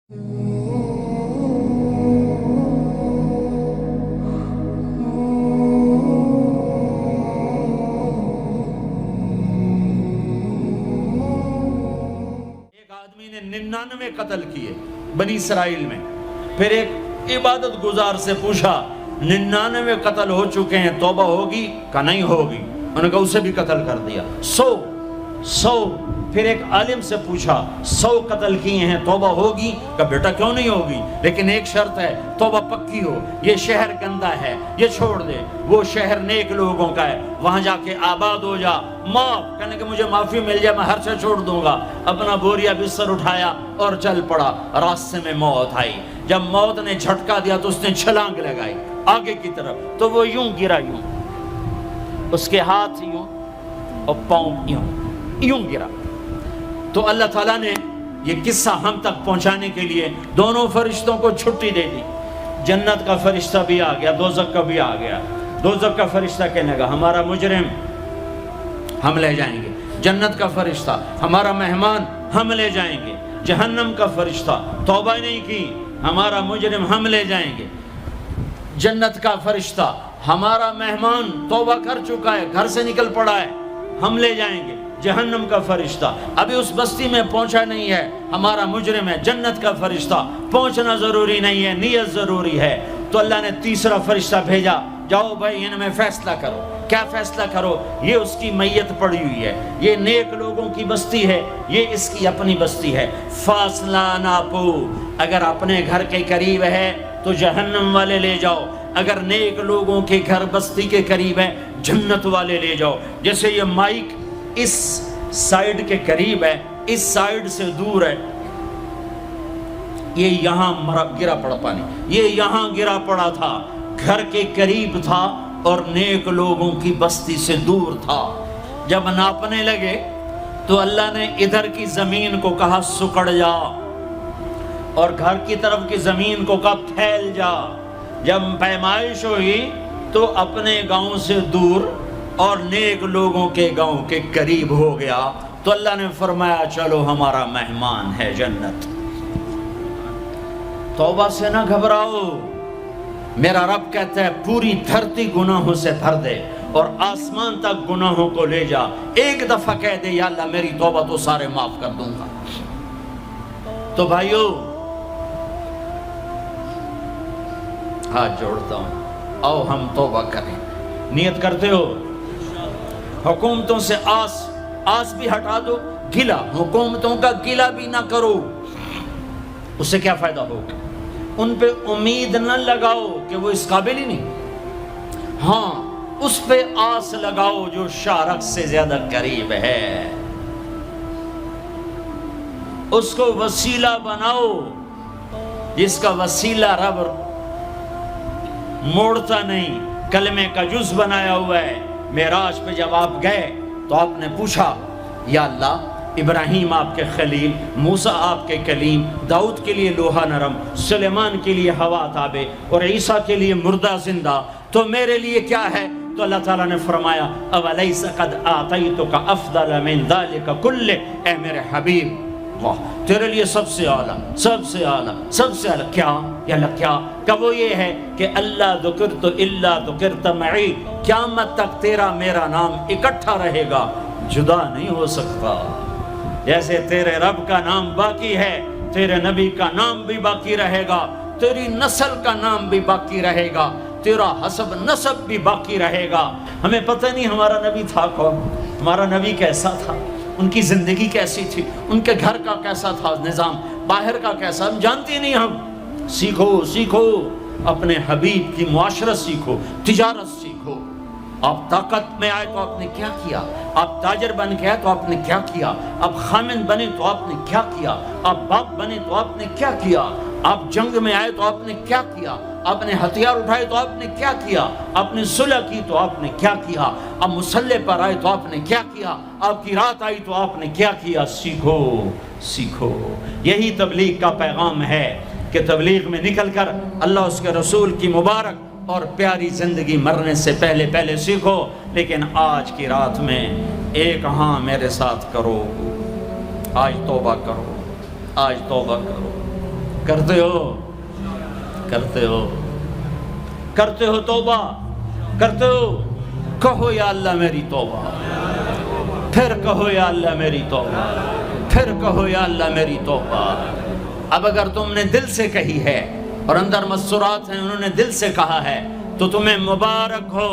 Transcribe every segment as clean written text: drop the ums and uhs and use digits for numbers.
آدمی نے 99 قتل کیے بنی اسرائیل میں، پھر ایک عبادت گزار سے پوچھا 99 قتل ہو چکے ہیں، توبہ ہوگی کہ نہیں ہوگی؟ انہوں نے کہا اسے بھی قتل کر دیا۔ 100 پھر ایک عالم سے پوچھا 100 قتل کیے ہیں، توبہ ہوگی؟ کہ بیٹا کیوں نہیں ہوگی، لیکن ایک شرط ہے، توبہ پکی ہو، یہ شہر گندا ہے، یہ چھوڑ دے، وہ شہر نیک لوگوں کا ہے، وہاں جا کے آباد ہو جا، معاف کہنے کہ مجھے معافی مل جائے میں ہر سے چھوڑ دوں گا۔ اپنا بوریا بستر اٹھایا اور چل پڑا۔ راستے میں موت آئی، جب موت نے جھٹکا دیا تو اس نے چھلانگ لگائی آگے کی طرف، تو وہ یوں گرا، یوں اس کے ہاتھ یوں اور پاؤں یوں گرا۔ تو اللہ تعالیٰ نے یہ قصہ ہم تک پہنچانے کے لیے دونوں فرشتوں کو چھٹی دے دی۔ جنت کا فرشتہ بھی آ گیا، دوزخ کا بھی آ گیا۔ دوزخ کا فرشتہ کہنے لگا ہمارا مجرم ہم لے جائیں گے، جنت کا فرشتہ ہمارا مہمان ہم لے جائیں گے، جہنم کا فرشتہ توبہ نہیں کی ہمارا مجرم ہم لے جائیں گے، جنت کا فرشتہ ہمارا مہمان توبہ کر چکا ہے، گھر سے نکل پڑا ہے، ہم لے جائیں گے۔ جہنم کا فرشتہ ابھی اس بستی میں پہنچا نہیں ہے، ہمارا مجرم ہے۔ جنت کا فرشتہ پہنچنا ضروری نہیں ہے، نیت ضروری ہے۔ تو اللہ نے تیسرا فرشتہ بھیجا، جاؤ بھائی ان میں فیصلہ کرو۔ کیا فیصلہ کرو؟ یہ اس کی میت پڑی ہوئی ہے، یہ نیک لوگوں کی بستی ہے، یہ اس کی اپنی بستی ہے، فاصلہ ناپو۔ اگر اپنے گھر کے قریب ہے تو جہنم والے لے جاؤ، اگر نیک لوگوں کے گھر بستی کے قریب ہے جنت والے لے جاؤ۔ جیسے یہ مائک اس سائیڈ کے قریب ہے، اس سائیڈ سے دور ہے، یہ یہاں گرا پڑا پانی، یہ یہاں گرا پڑا تھا، گھر کے قریب تھا اور نیک لوگوں کی بستی سے دور تھا۔ جب ناپنے لگے تو اللہ نے ادھر کی زمین کو کہا سکڑ جا، اور گھر کی طرف کی زمین کو کہا پھیل جا۔ جب پیمائش ہوئی تو اپنے گاؤں سے دور اور نیک لوگوں کے گاؤں کے قریب ہو گیا، تو اللہ نے فرمایا چلو ہمارا مہمان ہے جنت۔ توبہ سے نہ گھبراؤ، میرا رب کہتا ہے پوری دھرتی گناہوں سے بھر دے اور آسمان تک گناہوں کو لے جا، ایک دفعہ کہہ دے یا اللہ میری توبہ تو سارے معاف کر دوں گا۔ تو بھائیو ہاتھ جوڑتا ہوں، آؤ ہم توبہ کریں۔ نیت کرتے ہو؟ حکومتوں سے آس بھی ہٹا دو، گلا حکومتوں کا گلا بھی نہ کرو، اس سے کیا فائدہ ہوگا؟ ان پہ امید نہ لگاؤ کہ وہ اس قابل ہی نہیں، ہاں اس پہ آس لگاؤ جو شارک سے زیادہ قریب ہے، اس کو وسیلہ بناؤ جس کا وسیلہ رب موڑتا نہیں، کلمے کا جز بنایا ہوا ہے۔ معراج پہ جب آپ گئے تو آپ نے پوچھا یا اللہ ابراہیم آپ کے خلیل، موسیٰ آپ کے کلیم، داؤد کے لیے لوہا نرم، سلیمان کے لیے ہوا تابع اور عیسیٰ کے لیے مردہ زندہ، تو میرے لیے کیا ہے؟ تو اللہ تعالیٰ نے فرمایا اولیس قد آتیتک افضل من ذلک کل، اے میرے حبیب واہ تیرے لیے سب سے اعلیٰ، سب سے اعلیٰ، سب سے اعلیٰ کیا؟ یا اللہ کیا؟ کہ وہ یہ ہے کہ اللہ ذکرت الا ذکرت معی، قیامت تک تیرا میرا نام اکٹھا رہے گا، جدا نہیں ہو سکتا۔ جیسے تیرے رب کا نام باقی ہے، تیرے نبی کا نام بھی باقی رہے گا، تیری نسل کا نام بھی باقی رہے گا، تیرا حسب نسب بھی باقی رہے گا۔ ہمیں پتہ نہیں ہمارا نبی تھا کون، ہمارا نبی کیسا تھا، ان کی زندگی کیسی تھی، ان کے گھر کا کیسا تھا نظام، باہر کا کیسا، ہم جانتے نہیں۔ ہم سیکھو اپنے حبیب کی معاشرت سیکھو، تجارت سیکھو۔ آپ طاقت میں آئے تو آپ نے کیا کیا، آپ تاجر بن کے آئے تو آپ نے کیا کیا، آپ خامن بنے تو آپ نے کیا کیا، آپ باپ بنے تو آپ نے کیا کیا، آپ جنگ میں آئے تو آپ نے کیا کیا، آپ نے ہتھیار اٹھائے تو آپ نے کیا کیا، آپ نے صلح کی تو آپ نے کیا کیا، آپ مسلح پر آئے تو آپ نے کیا کیا، آپ کی رات آئی تو آپ نے کیا کیا۔ سیکھو۔ یہی تبلیغ کا پیغام ہے کہ تبلیغ میں نکل کر اللہ اس کے رسول کی مبارک اور پیاری زندگی مرنے سے پہلے سیکھو۔ لیکن آج کی رات میں ایک ہاں میرے ساتھ کرو، آج توبہ کرو، آج توبہ کرو۔ کرتے ہو توبہ کرتے ہو؟ کہو یا اللہ میری توبہ، پھر کہو یا اللہ میری توبہ، پھر کہو یا اللہ میری توبہ۔ اب اگر تم نے دل سے کہی ہے اور اندر مسرات ہیں انہوں نے دل سے کہا ہے تو تمہیں مبارک ہو،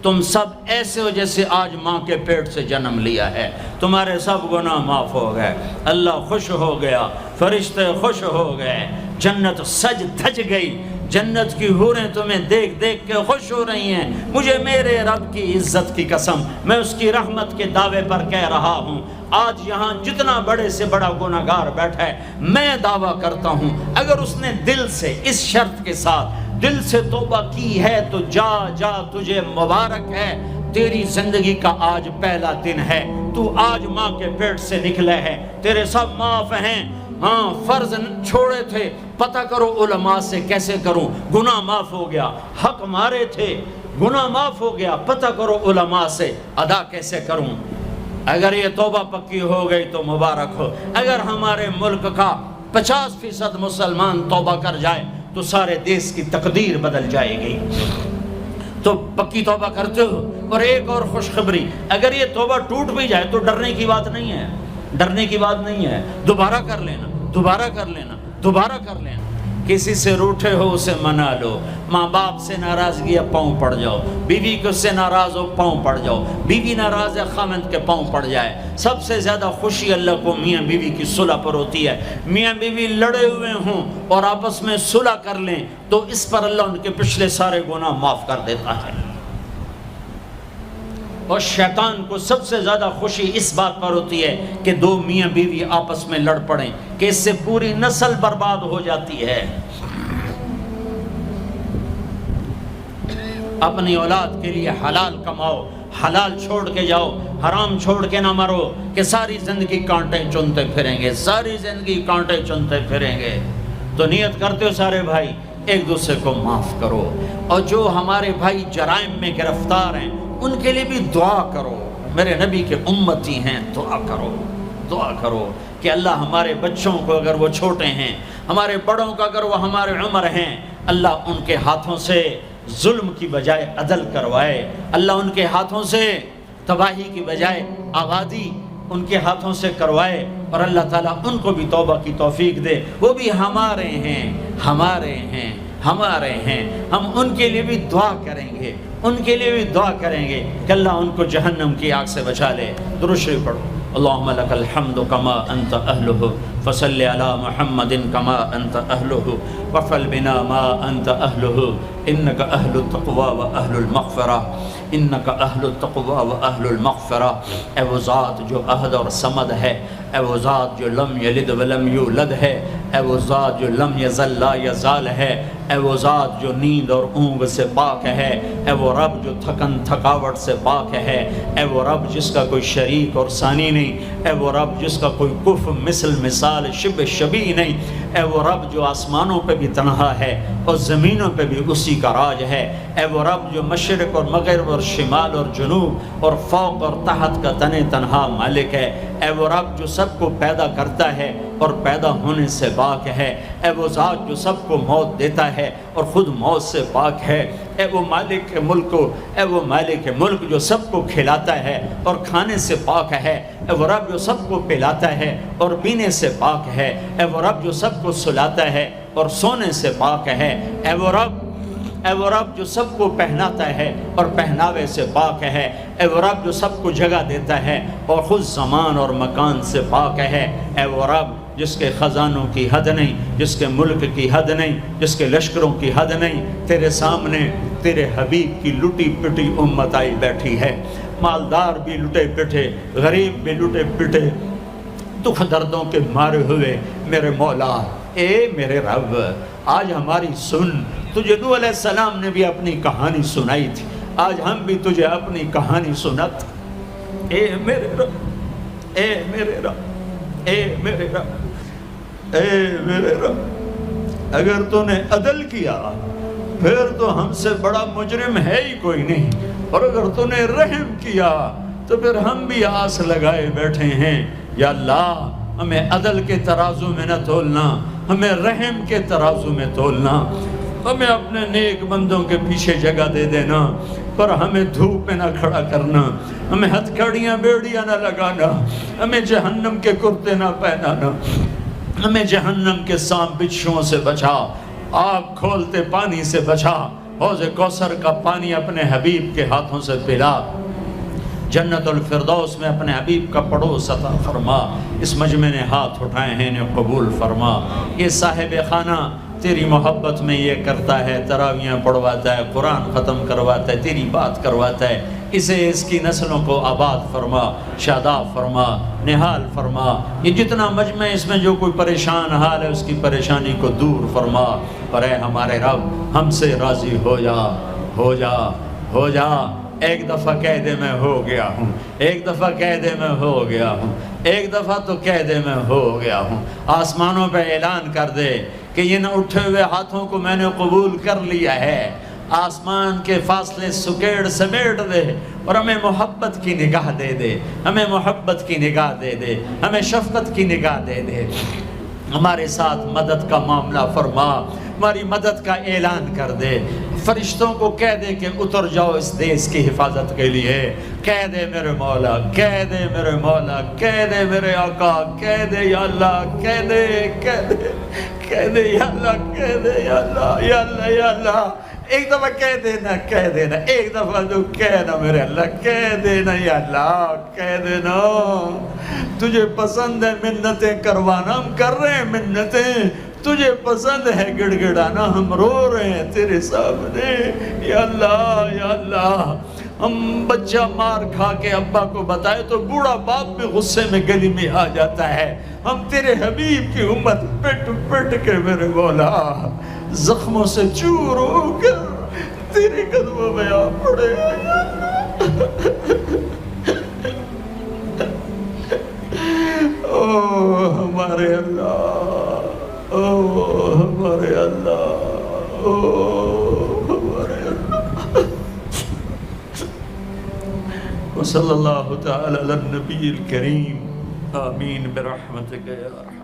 تم سب ایسے ہو جیسے آج ماں کے پیٹ سے جنم لیا ہے، تمہارے سب گناہ معاف ہو گئے، اللہ خوش ہو گیا، فرشتے خوش ہو گئے، جنت سج دھج گئی، جنت کی حوریں تمہیں دیکھ دیکھ کے خوش ہو رہی ہیں۔ مجھے میرے رب کی عزت کی قسم، میں اس کی رحمت کے دعوے پر کہہ رہا ہوں، آج یہاں جتنا بڑے سے بڑا گناہگار بیٹھا ہے، میں دعویٰ کرتا ہوں اگر اس نے دل سے اس شرط کے ساتھ دل سے توبہ کی ہے تو جا جا تجھے مبارک ہے، تیری زندگی کا آج پہلا دن ہے، تو آج ماں کے پیٹ سے نکلے ہے، تیرے سب معاف ہیں۔ ہاں فرض چھوڑے تھے، پتہ کرو علماء سے کیسے کروں، گناہ معاف ہو گیا، حق مارے تھے گناہ معاف ہو گیا، پتہ کرو علماء سے ادا کیسے کروں۔ اگر یہ توبہ پکی ہو گئی تو مبارک ہو۔ اگر ہمارے ملک کا 50% مسلمان توبہ کر جائے تو سارے دیش کی تقدیر بدل جائے گی۔ تو پکی توبہ کرتے ہو۔ اور ایک اور خوشخبری، اگر یہ توبہ ٹوٹ بھی جائے تو ڈرنے کی بات نہیں ہے، ڈرنے کی بات نہیں ہے، دوبارہ کر لینا، دوبارہ کر لینا، دوبارہ کر لینا۔ کسی سے روٹھے ہو اسے منا لو، ماں باپ سے ناراضگی ہے پاؤں پڑ جاؤ، بیوی کو سے ناراض ہو پاؤں پڑ جاؤ، بیوی ناراض ہے خامند کے پاؤں پڑ جائے۔ سب سے زیادہ خوشی اللہ کو میاں بیوی کی صلح پر ہوتی ہے۔ میاں بیوی لڑے ہوئے ہوں اور آپس میں صلح کر لیں تو اس پر اللہ ان کے پچھلے سارے گناہ معاف کر دیتا ہے۔ اور شیطان کو سب سے زیادہ خوشی اس بات پر ہوتی ہے کہ دو میاں بیوی آپس میں لڑ پڑیں، کہ اس سے پوری نسل برباد ہو جاتی ہے۔ اپنی اولاد کے لیے حلال کماؤ، حلال چھوڑ کے جاؤ، حرام چھوڑ کے نہ مرو کہ ساری زندگی کانٹے چنتے پھریں گے، ساری زندگی کانٹے چنتے پھریں گے۔ تو نیت کرتے ہو سارے بھائی ایک دوسرے کو معاف کرو، اور جو ہمارے بھائی جرائم میں گرفتار ہیں ان کے لیے بھی دعا کرو، میرے نبی کے امتی ہیں، دعا کرو، دعا کرو کہ اللہ ہمارے بچوں کو اگر وہ چھوٹے ہیں، ہمارے بڑوں کا اگر وہ ہمارے عمر ہیں، اللہ ان کے ہاتھوں سے ظلم کی بجائے عدل کروائے، اللہ ان کے ہاتھوں سے تباہی کی بجائے آبادی ان کے ہاتھوں سے کروائے، اور اللہ تعالیٰ ان کو بھی توبہ کی توفیق دے۔ وہ بھی ہمارے ہیں، ہمارے ہیں، ہمارے ہیں، ہم ان کے لیے بھی دعا کریں گے، ان کے لیے بھی دعا کریں گے کہ اللہ ان کو جہنم کی آگ سے بچا لے۔ درود شریف پڑھو۔ اللہم لک الحمد کما انت اہلہ فصل علی محمد کما انت اہلہ وفعل بنا ما انت اہلہ انک اہل التقوی و اہل المغفرہ، انک اہل التقوی و اہل المغفرہ۔ اے وہ ذات جو احد اور صمد ہے، اے وہ ذات جو لم یلد ولم یولد ہے، اے وہ ذات جو لم یزل لا یزال ہے، اے وہ ذات جو نیند اور اونگ سے پاک ہے، اے وہ رب جو تھکن تھکاوٹ سے پاک ہے، اے وہ رب جس کا کوئی شریک اور ثانی نہیں، اے وہ رب جس کا کوئی کف مثل مثال شبہ شبیہ نہیں، اے وہ رب جو آسمانوں پہ بھی تنہا ہے اور زمینوں پہ بھی اسی کا راج ہے، اے وہ رب جو مشرق اور مغرب اور شمال اور جنوب اور فوق اور تحت کا تن تنہا مالک ہے، اے وہ رب جو سب کو پیدا کرتا ہے اور پیدا ہونے سے پاک ہے، اے وہ ذات جو سب کو موت دیتا ہے اور خود موت سے پاک ہے، اے وہ مالک ملک، اے وہ مالک ملک جو سب کو کھلاتا ہے اور کھانے سے پاک ہے، اے وہ رب جو سب کو پلاتا ہے اور پینے سے پاک ہے، اے وہ رب جو سب کو سلاتا ہے اور سونے سے پاک ہے، اے وہ رب جو سب کو پہناتا ہے اور پہناوے سے پاک ہے، اے وہ رب جو سب کو جگہ دیتا ہے اور خود زمان اور مکان سے پاک ہے، اے وہ رب جس کے خزانوں کی حد نہیں، جس کے ملک کی حد نہیں، جس کے لشکروں کی حد نہیں، تیرے سامنے تیرے حبیب کی لٹی پٹی امت آئی بیٹھی ہے، مالدار بھی لٹے پٹے، غریب بھی لٹے پٹے، دکھ دردوں کے مارے ہوئے میرے مولا، اے میرے رب آج ہماری سن۔ تجھے نوح علیہ السلام نے بھی اپنی کہانی سنائی تھی، آج ہم بھی تجھے اپنی کہانی سنت۔ اے میرے رب، اے میرے رب، اے میرے رب، اے میرے رب، اگر تو نے عدل کیا پھر تو ہم سے بڑا مجرم ہے ہی کوئی نہیں، اور اگر تو نے رحم کیا تو پھر ہم بھی آس لگائے بیٹھے ہیں۔ یا اللہ ہمیں عدل کے ترازو میں نہ تولنا، ہمیں رحم کے ترازو میں تولنا، ہمیں اپنے نیک بندوں کے پیچھے جگہ دے دینا، پر ہمیں دھوپ میں نہ کھڑا کرنا، ہمیں ہتھکڑیاں بیڑیاں نہ لگانا، ہمیں جہنم کے کرتے نہ پہنانا، ہمیں جہنم کے سانپ بچھوؤں سے بچا، آگ کھولتے پانی سے بچا، حوض کوثر کا پانی اپنے حبیب کے ہاتھوں سے پلا، جنت الفردوس میں اپنے حبیب کا پڑوس عطا فرما، اس مجمع نے ہاتھ اٹھائے ہیں انہیں قبول فرما۔ یہ صاحب خانہ تیری محبت میں یہ کرتا ہے، تراویاں پڑھواتا ہے، قرآن ختم کرواتا ہے، تیری بات کرواتا ہے، اسے اس کی نسلوں کو آباد فرما، شاداب فرما، نحال فرما۔ یہ جتنا مجمع اس میں جو کوئی پریشان حال ہے اس کی پریشانی کو دور فرما، پر اے ہمارے رب ہم سے راضی ہو جا، ہو جا، ہو جا۔ ایک دفعہ کہہ دے میں ہو گیا ہوں، ایک دفعہ کہہ دے میں ہو گیا ہوں، ایک دفعہ تو کہہ دے میں ہو گیا ہوں۔ آسمانوں پہ اعلان کر دے کہ ان اٹھے ہوئے ہاتھوں کو میں نے قبول کر لیا ہے، آسمان کے فاصلے سکیڑ سمیٹ دے اور ہمیں محبت کی نگاہ دے دے، ہمیں محبت کی نگاہ دے دے، ہمیں شفقت کی نگاہ دے دے، ہمارے ساتھ مدد کا معاملہ فرما، ہماری مدد کا اعلان کر دے، فرشتوں کو کہہ دے کہ اتر جاؤ اس دیس کی حفاظت کے لیے، کہہ دے میرے مولا، کہہ دے میرے مولا، کہہ دے میرے آقا، کہہ دے یا اللہ، کہہ دے، کہہ دے، کہہ دے یا اللہ، کہہ دے یا اللہ، یا اللہ، یا اللہ۔ ایک دفعہ کہہ دینا، کہہ دینا، ایک دفعہ جو کہنا میرے اللہ، کہہ دینا یا اللہ، کہہ دینا۔ تجھے پسند ہے منتیں کروانا، ہم کر رہے ہیں منتیں، تجھے پسند ہے گڑ گڑانا، ہم رو رہے ہیں تیرے سامنے، یا اللہ، یا اللہ۔ ہم بچہ مار کھا کے ابا کو بتائے تو بوڑھا باپ بھی غصے میں گلی میں آ جاتا ہے، ہم تیرے حبیب کی امت پٹ پٹ کے میرے مولا زخموں سے چور ہو کر تیرے قدموں میں آ پڑے ہیں۔ اوہ ہمارے اللہ، اوہ ہمارے اللہ، اوہ ہمارے اللہ۔ وصلی اللہ تعالی علی النبی الکریم، آمین برحمتک یا ارحم۔